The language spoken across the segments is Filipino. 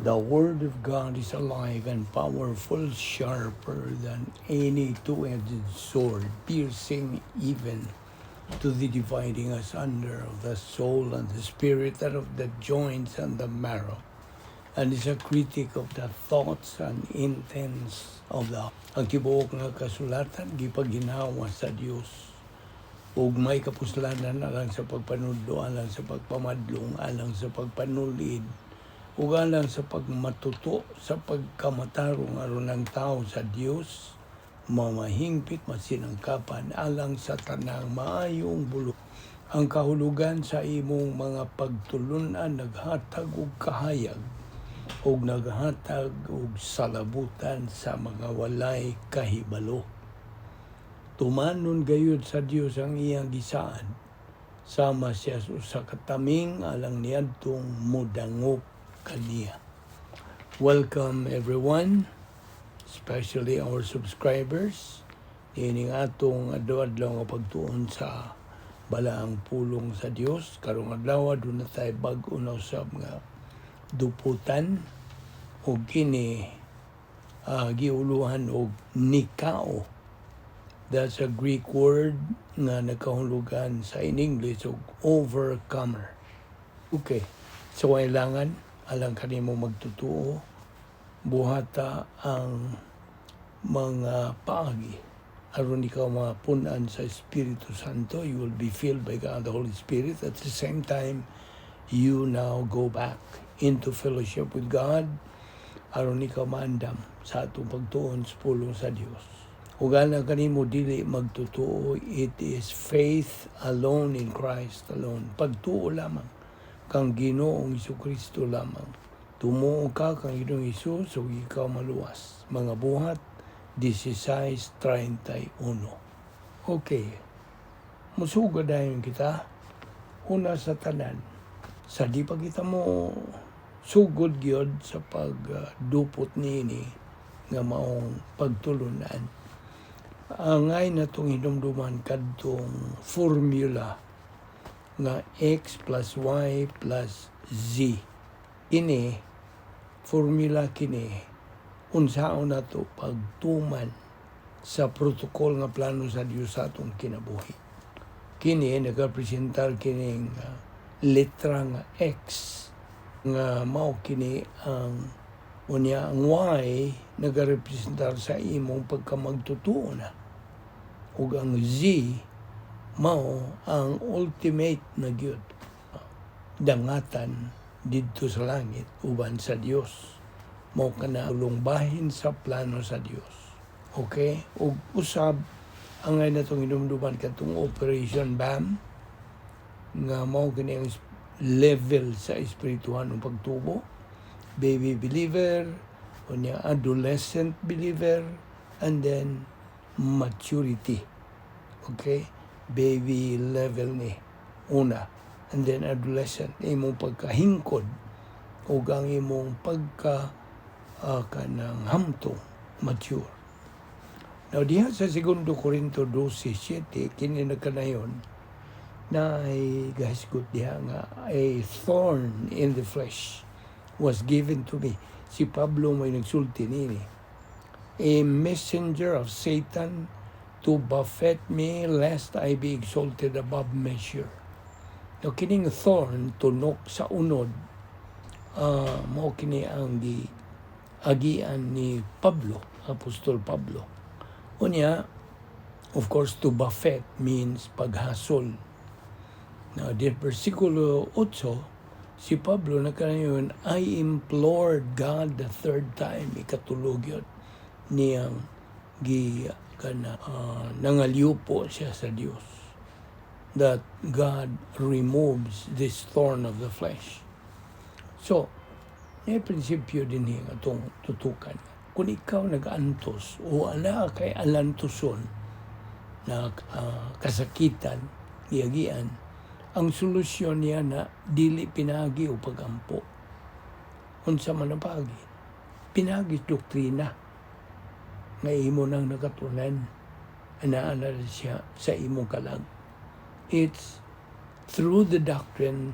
The Word of God is alive and powerful, sharper than any two-edged sword, piercing even to the dividing asunder of the soul and the spirit, and of the joints and the marrow, and is a critic of the thoughts and intents of the ang tibuok nga kasulatan gipaginawa sa Dios ug may kapuslanan alang sa pagpanudlo, alang sa pagpamadlong, alang sa pagpanulid, ug alang sa pagmatuto sa pagkamatarong aron ng tao sa Dios, mamahingpit masinangkapan alang sa tanang maayong bulok. Ang kahulugan sa imong mga pagtulunan naghatag og kahayag ug naghatag og salabutan sa mga walay kahibalo. Tumanon gayud sa Dios ang iyang gisaan, sama siya sa kataming alang niadtong modangop kaniya. Welcome everyone, especially our subscribers. Ining atong adlaw-adlaw nga pagtuon sa balaang pulong sa Dios. Karong adlaw aduna tay bag-o na usab nga duputan ug kini giuluhan og NIKAO. That's a Greek word nga nagkahulugan sa in English og overcomer. Okay, so kailangan alang kanimo magtutuo, buhata ang mga paagi aron ikaw mapunan sa Espiritu Santo. You will be filled by God the Holy Spirit. At the same time, you now go back into fellowship with God aron ikaw maandam sa atong pagtuon sa pulong sa Dios. Ug alang kanimo dili magtutuo, it is faith alone in Christ alone. Pagtuo lamang kang Ginoong Jesucristo lamang. Tumuo ka kang Ginoong Hesus ug ikaw maluwas. Mga buhat 16:31. Okay. Musugod dayon kita. Una sa tanan, sa di pa kita mo sugod gyud sa pagdupot niini nga maong pagtulunan. Angay na itong hinumduman kadtong formula nga x plus y plus z. Ini, formula kini, unsaon na ito pagtuman sa protokol nga plano sa Diyos sa atong kinabuhi. Kini, nagapresentar kining letra nga x, nga mao kini ang unya ang y, nagarepresentar sa imong pagkamagtutuo na. Ug ang Z mao ang ultimate na gyud dangatan didto sa langit uban sa Dios. Mao kana ulongbahin sa plano sa Dios. Okay? Ug usab ang ngay natong hinumduman katong Operation BAM nga mao kini ang level sa espirituhan ng pagtubo. Baby believer, unya adolescent believer, and then maturity. Okay? Baby level ni una, and then adolescent, imong pagkahingkod o ang imong kanang hamtong mature. Now diha sa 2 Korinto 12:7 kini nagkanayon na ay gahisgot diha nga a thorn in the flesh was given to me. Si Pablo may nagsulti nini, a messenger of Satan to buffet me lest I be exalted above measure. Now kining thorn tunok sa unod, mao kini ang agian ni Pablo, Apostol Pablo. Unya, of course, to buffet means paghasol. Now, di versikulo 8, si Pablo nakanayon, I implored God the third time, ikatulog yun, niyang nangalyupo siya sa Diyos, that God removes this thorn of the flesh. So, may prinsipyo din yung itong tutukan. Kung ikaw nag-antos o ala kay alantoson na kasakitan, giyagian, ang solusyon niya na dili pinagi o pagampo. Unsa man ang pagi? Pinagi doktrina nga imo nang nakatunan, anaalala siya sa imong kalag. It's through the doctrine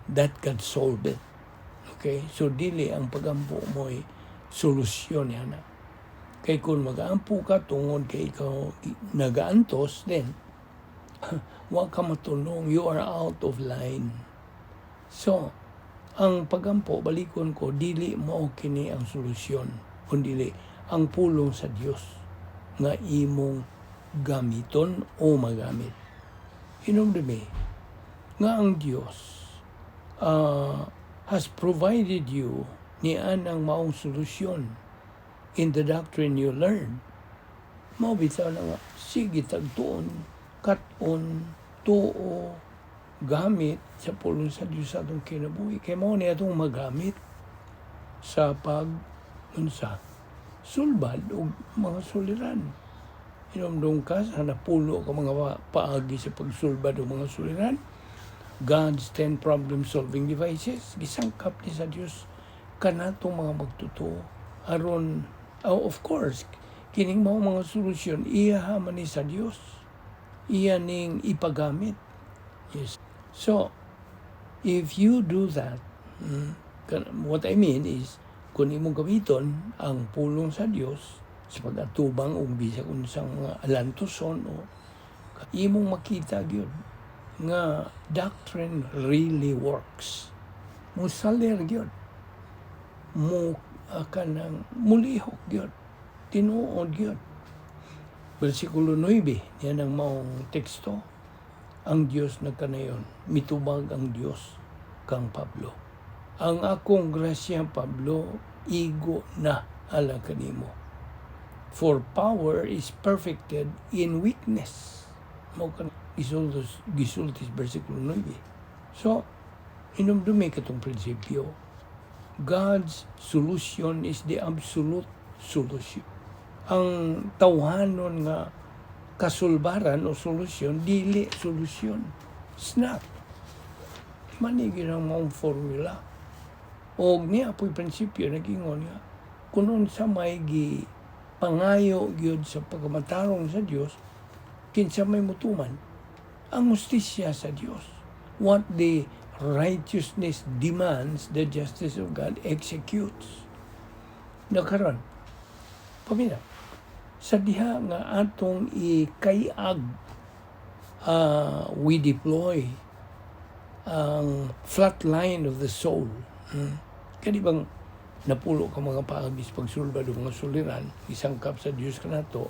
that God solved it. Okay? Okay? So, dili ang pagampo mo'y solusyon yana. Kay kung mag-aampo ka tungod kay ikaw nagaantos, then wa ka matulong. You are out of line. So, ang pagampo, balikon ko, dili mao kini ang solusyon. Kundili, ang pulong sa Dios nga imong gamiton o magamit. Hinumdumi, nga ang Dios has provided you niyan ang maong solusyon in the doctrine you learn. Mao bitaw na nga, sige tagtuon, katon, tuo, gamit sa pulong sa Diyos sa atong kinabuhi. Kaya mao ni atong magamit sa sulbad o mga suliran. Hinumdum ka sa napulo ka mga paagi sa pagsulbad o mga suliran. God's 10 problem-solving devices, gisangkap ni sa Diyos kanatong mga magtutuo. Aron, of course, kining mga solusyon, iya man ni sa Diyos. Iya ning ipagamit. Yes. So, if you do that, what I mean is, kung imong gamiton ang pulong sa Diyos sa pag-atubang o bisag unsang mga alantoson o imong makita gyud nga doctrine really works. Musalir gyud. Kanang mulihok gyud. Tinuod gyud. Versikulo 9, yan ang maong teksto. Ang Diyos nagkanayon, mitubag ang Diyos kang Pablo. Ang akong grasya, Pablo, igo na ala kanimo. For power is perfected in weakness. Mo kan gisultis versikulo 9. So, hinumdumi katong prinsipyo. God's solution is the absolute solution. Ang tawhanon nga kasulbaran o solusyon, dili solusyon. It's not. Manigin ang maong formula. O niya po'y prinsipyo, nagingon nga, kung sa may pangayo gyud sa pagkamatarong sa Diyos, kinsa may mutuman, ang justisya sa Diyos. What the righteousness demands, the justice of God executes. Nakaron, pamina, sa diha nga atong ikayag, we deploy ang flat line of the soul. Kaya bang napulo ka mga paagis pagsulbad o mga suliran, isangkap sa Diyos ka na to,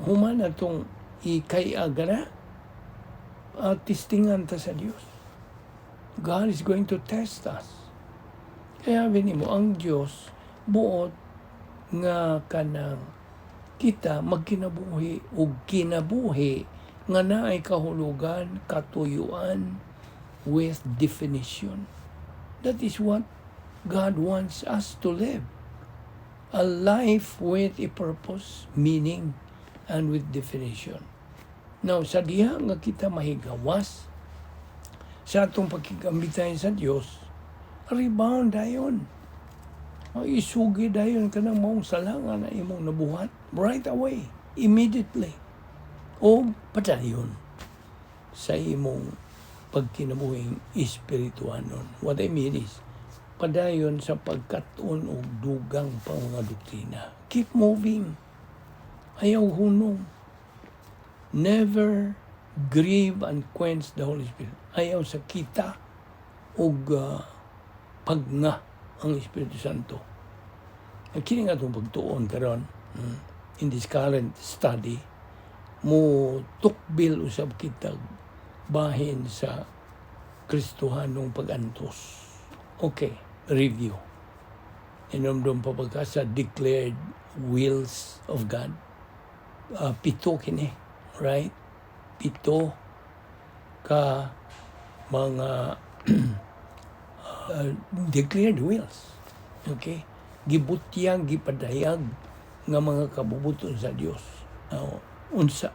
human atong ikayag na, testingan ta sa Diyos. God is going to test us. Kaya mo, ang Diyos, buot nga kanang kita magkinabuhi o kinabuhi nga naay kahulugan, katuyuan with definition. That is what God wants us to live. A life with a purpose, meaning, and with definition. Now, sa diha nga kita mahigawas sa atong pagkigamitan sa Diyos, rebound dayon. Isugi dayon ka ng maong salangan na imong nabuhat right away, immediately. O padayon sa imong pagkinabuhing espirituanon. What I mean is, padayon sa pagkaton o dugang pang mga doktrina. Keep moving. Ayaw hunong. Never grieve and quench the Holy Spirit. Ayaw sa kita o pagna ang Espiritu Santo. Kini nga itong pagtuon karon in this current study, mo tukbil usab kita bahin sa Kristohanong pag-antos. Okay, review. Inomdom pa pagka sa declared wills of God. Pito kini, right? Pito ka mga declared wills. Okay? Gibutyang, gipadayag nga mga kabubuton sa Dios. Unsa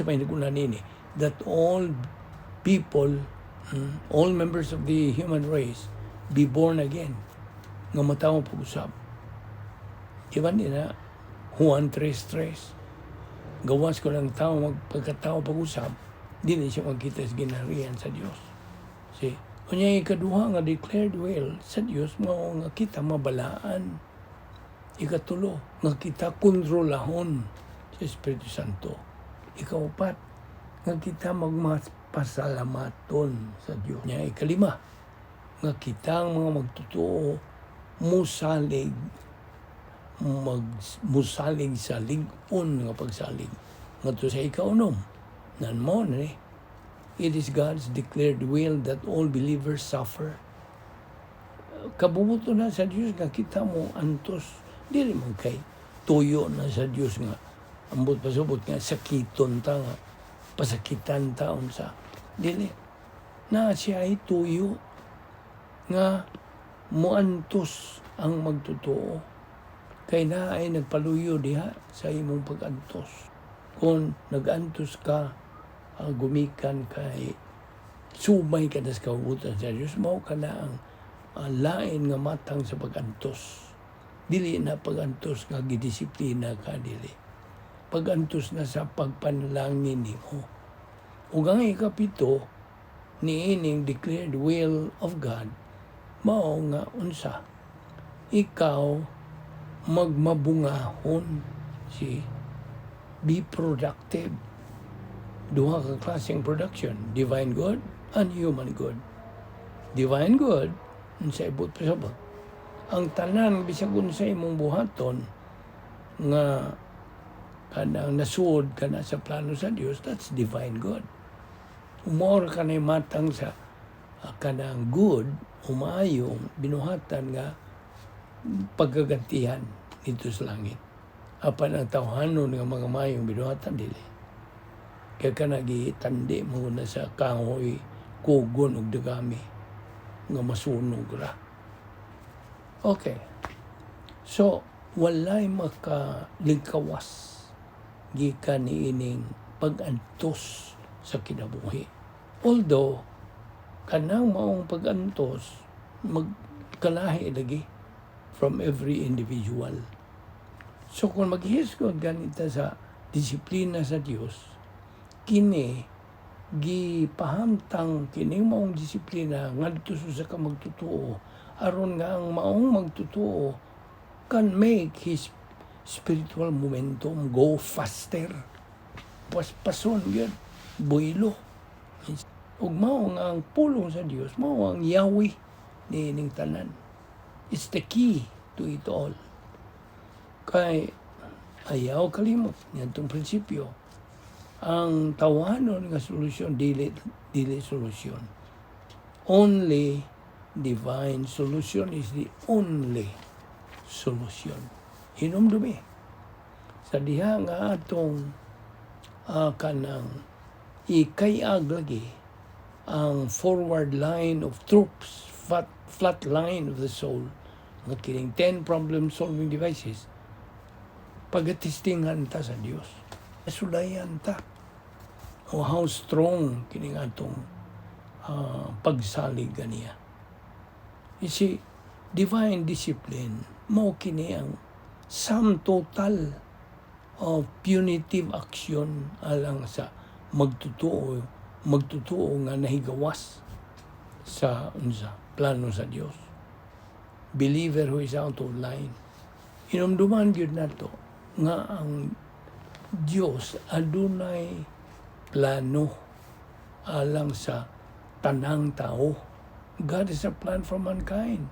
may nagunan nini, that all people, all members of the human race, be born again. Nga matawang pag-usap. Diba nila, Juan 3:3, gawas ko ng tao, pagkatao pag-usap, di na siya magkita sa ginarihan sa Diyos. See? Unya ikaduha nga declared will sa Dios mao nga kita mabalaan. Ikatulo nga kita kontrolahon sa Espiritu Santo. Ikaupat nga kita magpasalamaton sa Dios. Unya ikalima nga kita ang mga magtotoo musalig sa lig-on nga pagsalig ngadto sa ikaunom nan mo ni it is God's declared will that all believers suffer. Kabubuto na sa Dios nga kita mo antos dili man kay tuyo na sa Dios nga ambot pasubot nga sakiton ta nga pasakitan ta unsa dili na siya ay tuyo nga muantos ang magtotoo kay na ay nagpaluyo diha sa imong pag-antos. Kung nag-antos ka, gumikan kay sumay ka na sa kabubutan sa Diyos, mao ka na ang lain nga matang sa pag-antos. Dili na pag-antos nga gidisiplina ka, dili. Pag-antos na sa pagpanalangin nimo. Ug ang ikapito, niining declared will of God, mao nga unsa, ikaw magmabungahon, be productive. Duha ka klaseng production, divine good and human good. Divine good, unsa ibot pasabot. Ang tanan bisag unsa imong buhaton nga kanang nasuod ka na sa plano sa Dios, that's divine good. Umor ka na matang sa kanang good, umayong binuhatan nga paggagantihan dito sa langit. Apan ang tawhanon nga mga mayong binuhatan dili. Kaya ka nagitandi mo na sa kahoy, kugon ug dagami nga masunog ra. Okay. So, walay makalingkawas gikan niining pag-antos sa kinabuhi. Although, kanang maong pag-antos, magkalahi lagi from every individual. So kung maghisgod ganita sa disiplina sa Dios, kini gipahamtang kini maong disiplina ngadto sa ka magtotoo aron nga ang maong magtotoo can make his spiritual momentum go faster. Paspason gyud builo. Ug mao nga ang pulong sa Dios, mao ang Yahweh niining tanan. It's the key to it all. Kay ayaw kalimot niyadtong prinsipyo. Ang tawanon nga solusyon dili solusyon. Only divine solution is the only solution. Hinumdumi. Sa diha nga atong kanang ikayag lagi ang forward line of troops, flat line of the soul, nga kining 10 problem-solving devices, pag-testingan ta sa Dios. Sulayan ta. O how strong kining atong pagsalig ganiya. You see, divine discipline, mao kini ang sum total of punitive action alang sa magtotoo nga nahigawas sa plano sa Dios. Believer who is out of line. Inumduman gyud nato nga ang Dios adunay plano alang sa tanang tao. God has a plan for mankind.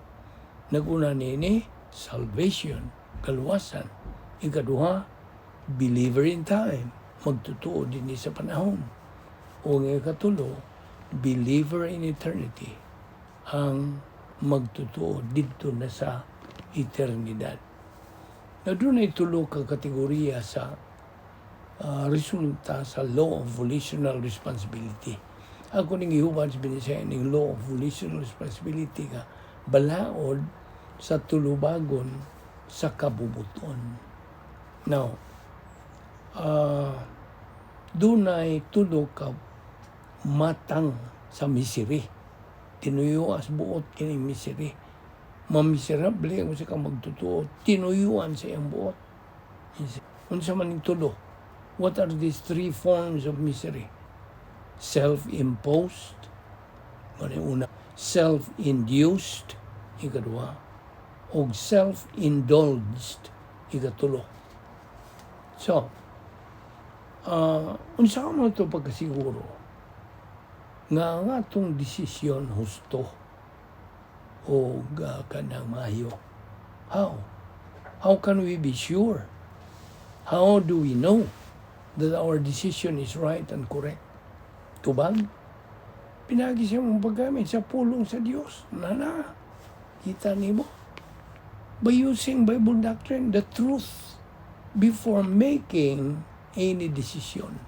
Naguna nini, salvation, kaluwasan. Ikaduha, believer in time, magtutuo din sa panahon. O nga ikatulo, believer in eternity, ang magtutuo dito na sa eternidad. Na doon ay tulo ka kategorya sa resulta sa law of volitional responsibility. Ako ning ihubad sa binisaya ning law of volitional responsibility ka balaod sa tulubagon sa kabubuton. Now, dunay tulo ka matang sa misery. Tinuyo as buot kining misery. Mamiserable kung sa kang magtutuo, tinuyuan sa iyang buot. Unsa man ning tulo? What are these three forms of misery? Self-imposed, una, self-induced, ikadua, o self-indulged, ikatulo. So, unsa mo ito pagkasiguro nga atong desisyon husto o kanang maayo? How can we be sure? How do we know that our decision is right and correct? Tubag, pinagi siya mong paggamit sa pulong sa Diyos. Kita nimo? By using Bible doctrine, the truth, before making any decision.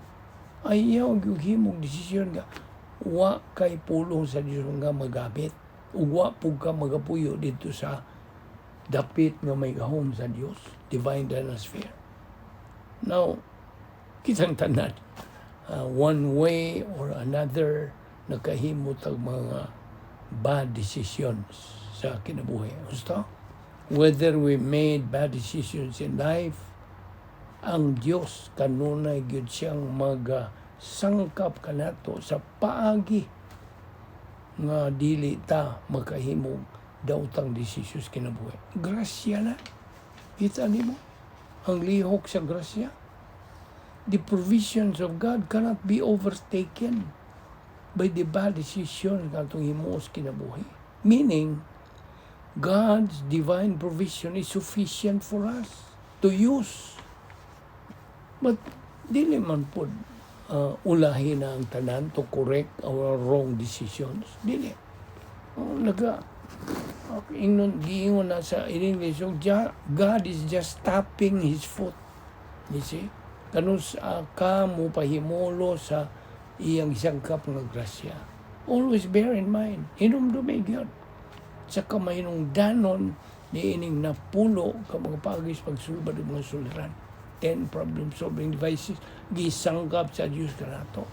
Ayaw himong desisyon nga, wa kay pulong sa Diyos nga magamit. O wa po ka magapuyo dito sa dapit nga may gahom sa Diyos, divine atmosphere. Now, kitang tanan, one way or another, nakahimot ang mga bad decisions sa kinabuhi. Gusto? Whether we made bad decisions in life, ang Diyos kanunay gyud siyang magsangkap kanato sa paagi nga dili ta makahimog daotang decisions kinabuhi. Grasya na. Kita nimo ang lihok sa grasya. The provisions of God cannot be overtaken by the bad decisions nga itong himuos kinabuhi. Meaning, God's divine provision is sufficient for us to use. But dili man po ulahin na ang tanan to correct our wrong decisions. Dili. Giingon na sa in English, God is just tapping His foot. You see? Kanus ka mo pahimulo sa iyang sangkap ng grasya. Always bear in mind, hinumdumay gyud sa kamay nung danon ni ining napulo ka mga pagis pagsulbad ng mga suliran. 10 problem-solving devices gisangkap sa Diyos kanato.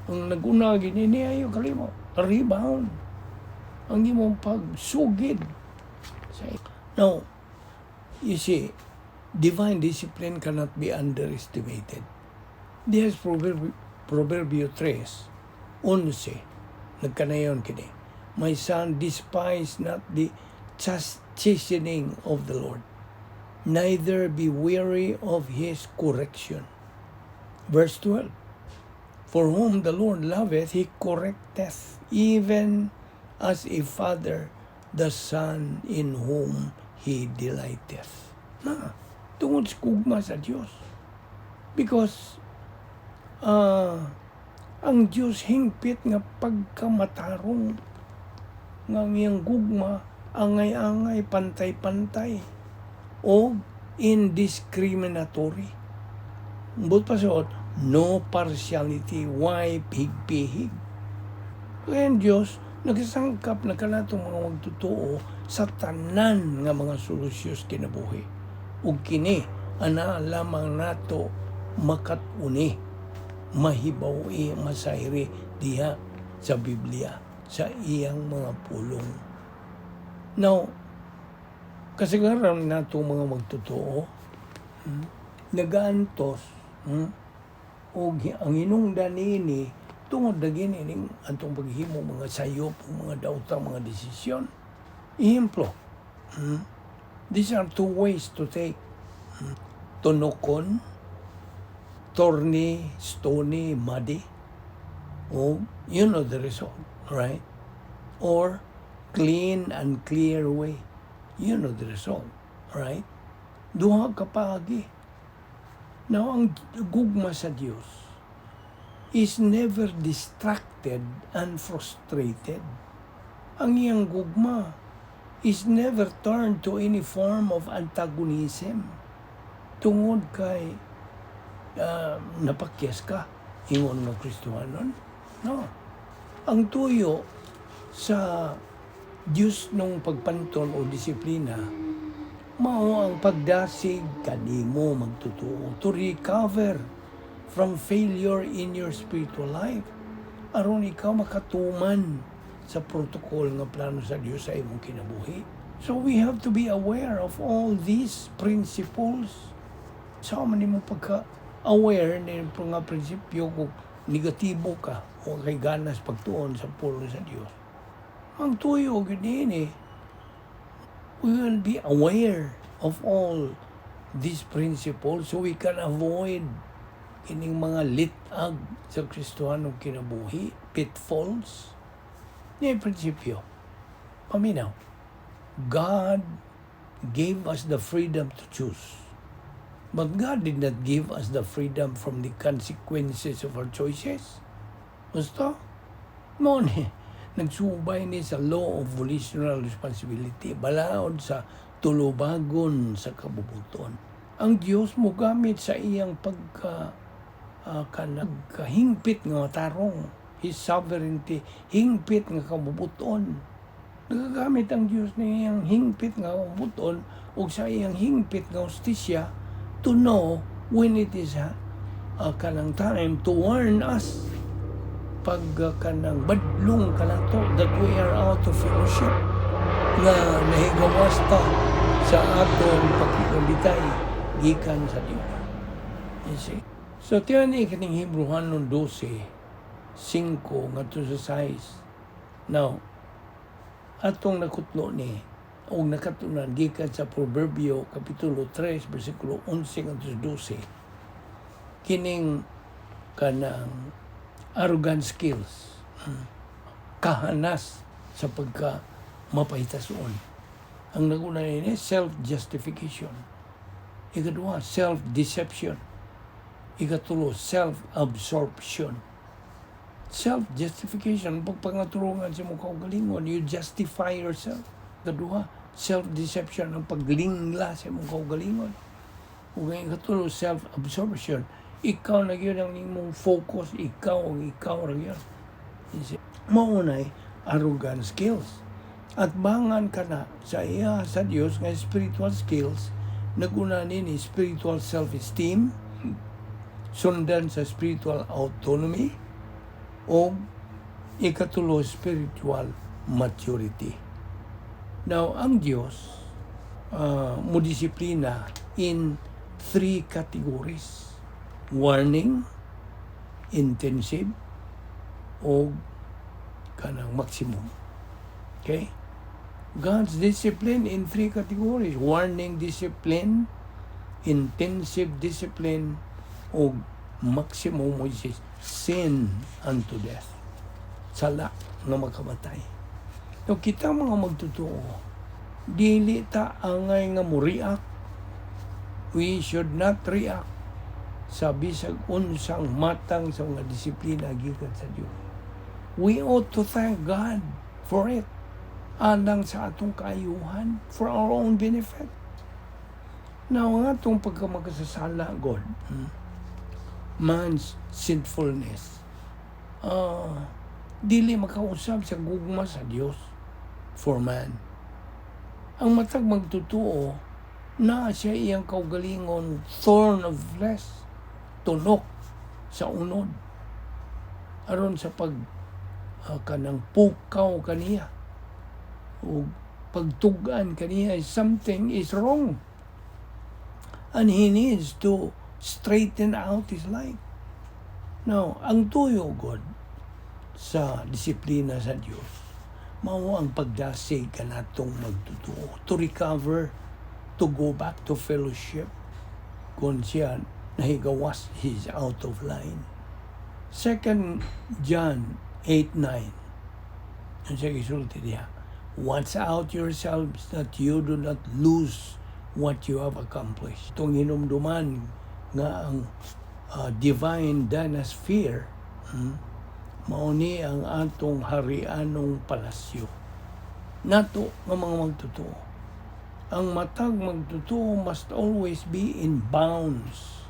Ang naguna gini ayo kalimo, rebound. Ang imong pagsugid. Now, you see, divine discipline cannot be underestimated. There's Proverbio 3:11. Nagkanayon kini. My son, despise not the chastening of the Lord, neither be weary of His correction. Verse 12. For whom the Lord loveth, He correcteth, even as a father the son in whom He delighteth. Tungod sa kugma sa Diyos. Because ang Diyos hingpit nga pagkamatarong nga ngayang gugma, angay-angay, pantay-pantay, o indiscriminatory. But pasot, no partiality, why pihig-pihig. Kaya ang Diyos, nagsasangkap na kanatong mga magtotoo sa tanan nga mga solusyos kinabuhi. Ug kini, ana lamang nato makatuni, mahibawi, masayri diha sa Biblia, sa iyang mga pulong. Now, kasagaran nato mga magtotoo, nagaantos, o ang inungdan nini, tungod na ginining atong paghimo mga sayop, mga dautang, mga desisyon. Ehemplo, these are two ways to take. Tunokon, thorny, stony, muddy. Oh, you know the result, right? Or clean and clear way. You know the result, right? Duha ka paagi. Now, ang gugma sa Diyos is never distracted and frustrated. Ang iyang gugma is never turned to any form of antagonism. Tungod kay napakyas ka, ingon ng Kristohanon. No. Ang tuyo sa Diyos nung pagpanton o disiplina, mao ang pagdasig kanimo magtutuo to recover from failure in your spiritual life. Aron ikaw makatuman sa protocol nga plano sa Diyos sa imong kinabuhi. So we have to be aware of all these principles. Sa man nimo pagka-aware ng mga prinsipyo kung negatibo ka o kay ganas pagtuon sa pulong sa Diyos. Ang tuyo gini we will be aware of all these principles so we can avoid kining mga litag sa Kristohanong kinabuhi, pitfalls. Ni prinsipyo, paminaw, God gave us the freedom to choose. But God did not give us the freedom from the consequences of our choices. Gusto? Mo ni, nagsubay ni sa law of volitional responsibility, balaod sa tulubagon sa kabubuton. Ang Diyos mo gamit sa iyang kahingpit nga tarong, His sovereignty, hingpit nga kabubuton. Nagagamit ang Diyos na iyang hingpit nga kabubuton o sa iyang hingpit nga justisya to know when it is kanang time to warn us pag kanang badlong kanato that we are out of fellowship nga nahigawas ta sa atong pagkikabitay gikan sa Dios. You see? So tiyan ni kaning Hebrewanon 12:5 ngadto sa 6. Now, atong nakutlo ni o nakatunan gikan sa Proverbio Kapitulo 3, versikulo 11 hanggang 12, kining kanang arrogant skills, kahanas sa pagka mapahitason. Ang naguna ni self-justification. Ikadua, self-deception. Ikatulo, self-absorption. Self-justification, pagpangaturungan sa mong kaugalingon, you justify yourself. Kadua, self-deception, ang paglingla sa mong kaugalingon. Ug ikatulo, self-absorption. Ikaw na yun ang imong focus, ikaw ra yun. Maunay, arrogant skills. At bangan ka na sa iya sa Dios nga spiritual skills, naguna ni spiritual self-esteem, sundan sa spiritual autonomy, o ikatulo, spiritual maturity. Now, ang Diyos mo disiplina in 3 categories. Warning, intensive, o kanang maximum. Okay? God's discipline in 3 categories. Warning discipline, intensive discipline, o maximum, which is sin unto death. Sala na makamatay. So, kita mga magtotoo, dili ta angay nga mo react. We should not react sa bisag unsang matang sa mga disiplina gikan sa Dios. We ought to thank God for it. Anang sa atong kaayuhan, for our own benefit. Now, ang atong pagkamakasasala, God, man's sinfulness, dili makausab sa gugma sa Dios for man. Ang matag magtutuo, na siya iyang kaugalingon, thorn of flesh, tunok sa unod. Aron sa kanang pukaw kaniya, o pagtugan kaniya, something is wrong. And he needs to straighten out his life. Now, ang tuyo, God, sa disiplina sa Diyos, mao ang pagdasig ka natong magtutuo, to recover, to go back to fellowship, kung siya nahigawas, he's out of line. 2 John 8:9. Ang siya gisulti niya, watch out yourselves that you do not lose what you have accomplished. Itong hinumduman nga ang divine dynasphere, mauni ang atong harianong palasyo. Nato nga mga magtutuo. Ang matag magtutuo must always be in bounds.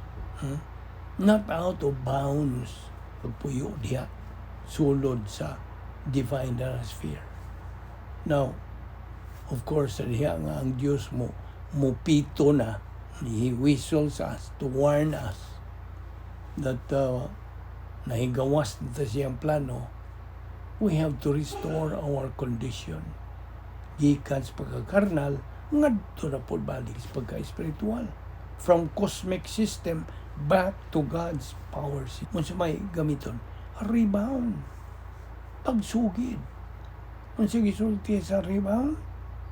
Not out of bounds. Pagpuyo diya, sulod sa divine sphere. Now, of course, diya nga ang Diyos mo mupito na. He whistles us to warn us that nahigawas na siyang plano. We have to restore our condition. Gikan sa pagkakarnal, ngadto na po balik sa pagka-espiritual. From cosmic system back to God's power system. Kung may gamiton, rebound, pagsugid. Ang sige sulti sa ribang,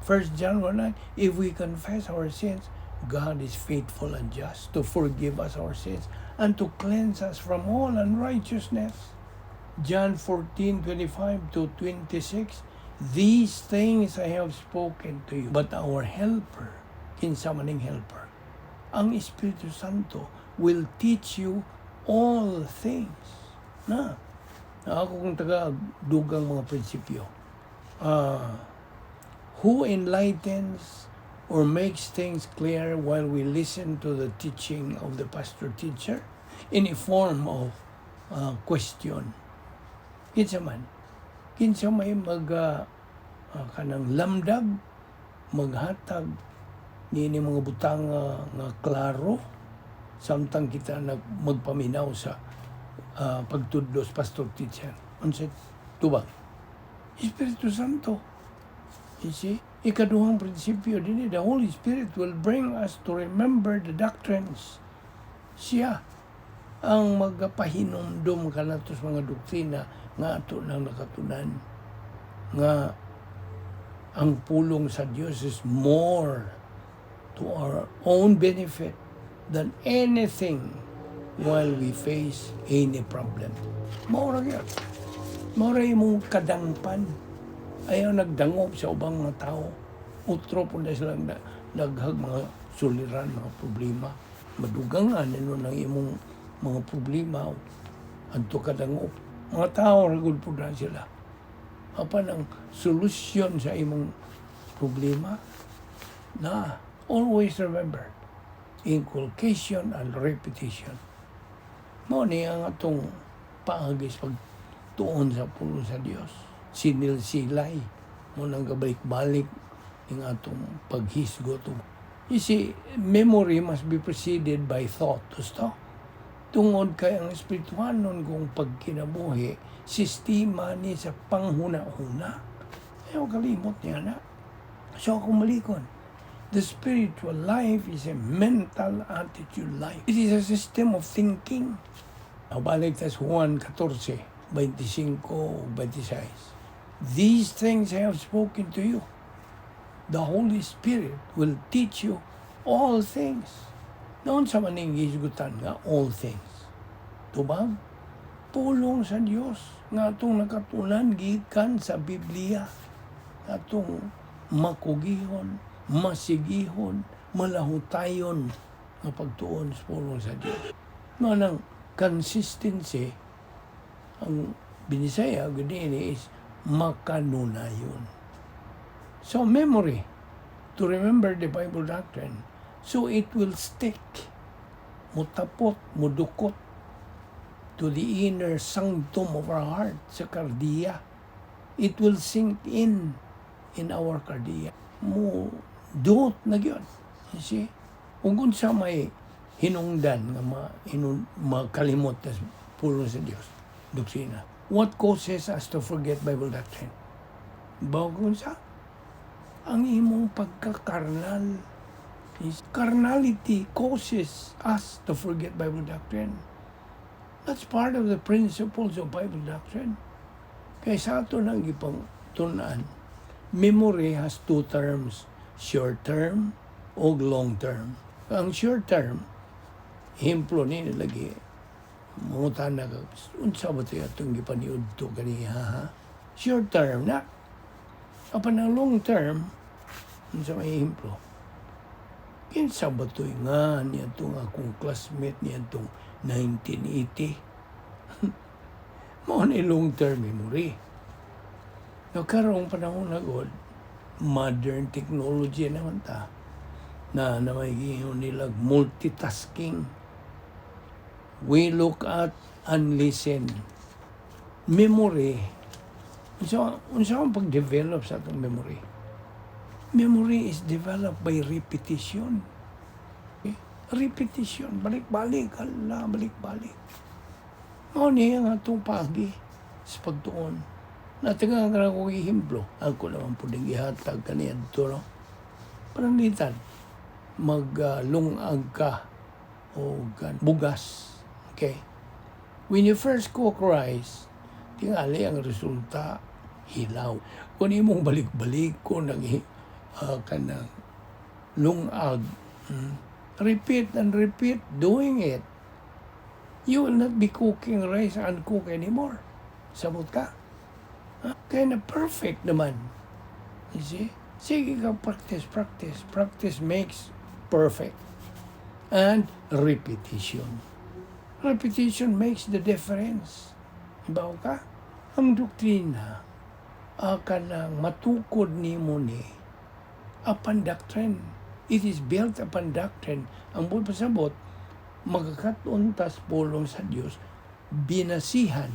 1 John 1:9, if we confess our sins, God is faithful and just to forgive us our sins and to cleanse us from all unrighteousness. John 14:25-26, these things I have spoken to you, but our helper, kinsa maning helper, ang Espiritu Santo will teach you all things. Na ako kung taga-dugang mga prinsipyo. Who enlightens or makes things clear while we listen to the teaching of the pastor-teacher in a form of question. Kinsa man. Kinsa may kanang lamdag, maghatag, nini mga butang nga klaro, samtang kita magpaminaw sa pagtudlos pastor-teacher. Unsa tubag? Espiritu Santo. You see? Ikaduhang prinsipyo din, the Holy Spirit will bring us to remember the doctrines. Siya ang magapahinumdum kanatos mga doktrina nga ato nang nakatunan nga ang pulong sa Dios is more to our own benefit than anything while we face any problem. Maura gyud. Maura imong kadangpan. Ayaw nagdangop sa ubang mga tao. Utro po na silang naghag mga suliran, mga problema. Madugangan ano ng imong mga problema. Adto ka dangop. Mga tao, ragod po na sila. Apan ang solusyon sa imong problema na always remember, inculcation and repetition. Mao ni ang atong paagis pagtuon sa pulong sa Dios. Sinilsilay mo nang gabalik-balik ng atong paghisgot. You see, memory must be preceded by thought. Gusto? Tungod kay ang espirituhanon kung pagkinabuhi, sistema ni sa panghuna-huna. Ayaw kalimot niya na. So ako malikon. The spiritual life is a mental attitude life. It is a system of thinking. Balik tas Juan 14:25-26. These things I have spoken to you. The Holy Spirit will teach you all things. Noon sa maning gisgutan nga all things. Tubag, pulong sa Dios nga atong nakatunan gikan sa Biblia. Atong makugihon, masigihon, malahutayon nga pagtuon sa pulong sa Dios. Manang consistency ang Binisaya gudini is makanunayon. So memory, to remember the Bible doctrine, so it will stick, mutapot, mudukot to the inner sanctum of our heart, sa kardiya. It will sink in our kardiya. Mo duot na gyud. You see? Ug unsa may hinungdan nga makalimot sa pulong sa Dios, doktrina. What causes us to forget Bible doctrine? Bago sa ang imong pagkakarnal. Carnality causes us to forget Bible doctrine. That's part of the principles of Bible doctrine. Kaya sa ato nang ipang tunan, memory has two terms, short term o long term. Ang short term, himplo ni lagi, mga tanag, unsa ba ito itong gipaniud to kaniya, ha? Short term na. Apan ang long term, unsa may himplo. Kinsa ba ito nga niya itong akong classmate niya itong 1980. Mao na long term memory. Nagkaroong panahon na god, modern technology naman ta, na may nila multitasking. We look at and listen. Memory. Unsa ang pag-develop sa atong memory? Memory is developed by repetition. Okay? Repetition. Balik-balik. Hala, balik-balik. Mao niya ang atong pagi sa pagtuon. Natinga ka na kong ihimplo. Ako naman po din ihatag kaniya dito, no? Pananglitan. Maglungag ka o bugas. Okay? When you first cook rice, tingali ang resulta, hilaw. Kung imong balik-balik ko kanang lungag, repeat and repeat doing it, you will not be cooking rice uncooked anymore. Sabot ka. Kaya na perfect naman. You see? Sige ka, practice. Practice makes perfect. And repetition. Repetition makes the difference. Ibaw ka? Ang doktrina, kanang matukod nimo ni upon doctrine. It is built upon doctrine. Ang buong pasabot, magkakatuntas pulong sa Diyos, binasihan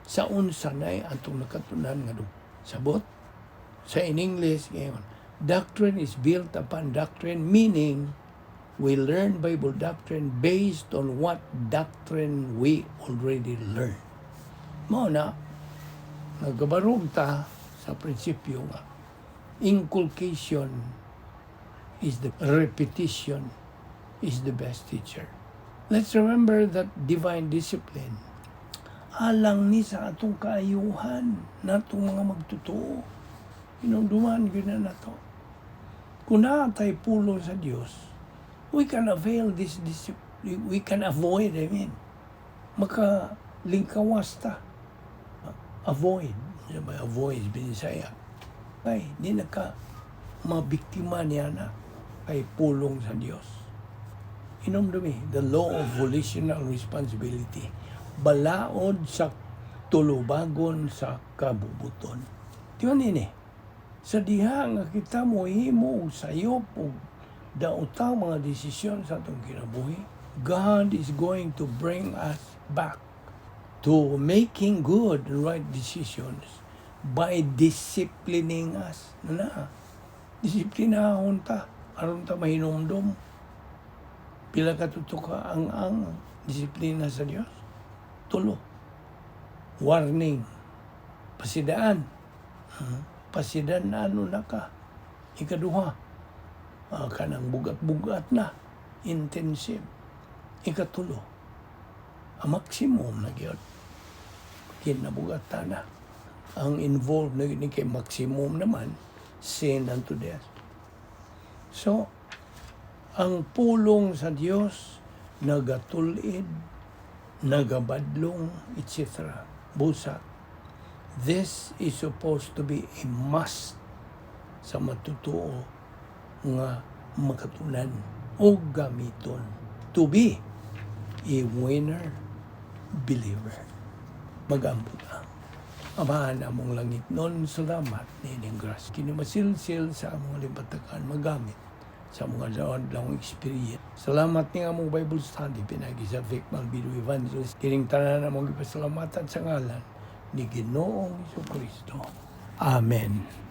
sa unsa na atong nakatunan nga sabot. Sa in English, ngayon, doctrine is built upon doctrine, meaning we learn Bible doctrine based on what doctrine we already learned. Mao na, nagabarog ta sa prinsipyo nga, inculcation is the repetition is the best teacher. Let's remember that divine discipline alang ni sa atong kaayuhan natong mga magtotoo. Inumduman yun na to. Kung naatay pulong sa Diyos, we can avail this discipline. We can avoid, makalingkawas ta. Avoid. Avoid, binisaya. Ay, di mabiktima niya na kay pulong sa Diyos. Inumdumi, the law of volitional responsibility. Balaod sa tulubagon sa kabubuton. Diyan nini? Sa diha nga kita mo himo sayop og daotang mga desisyon sa atong kinabuhi, God is going to bring us back to making good and right decisions by disciplining us. Disiplinahon ta aron ta mahinumdum. Pila ka tutuka ang disiplina sa Dios? 3. Warning. Pasidaan. Pasidan na na ka. 2, kanang bugat-bugat na. Intensive. 3, ang maximum na gyud. Kinabugat na. Ang involved na yun kay maximum naman, sin unto death. So, ang pulong sa Dios nagatulid, nagabadlong, etc. Busak. This is supposed to be a must sa matutuo nga makatunan o gamiton to be a winner believer. Magambot ang amahan among langit non salamat nining grace. Kinimasilsil sa among limpatakan magamit sa mga daon-daong experience. Salamat ni among Bible study pinagi sa Balbido Evangelist. Kining tanan among ipasalamatan sa ngalan ni Ginoong Jesucristo. Amen.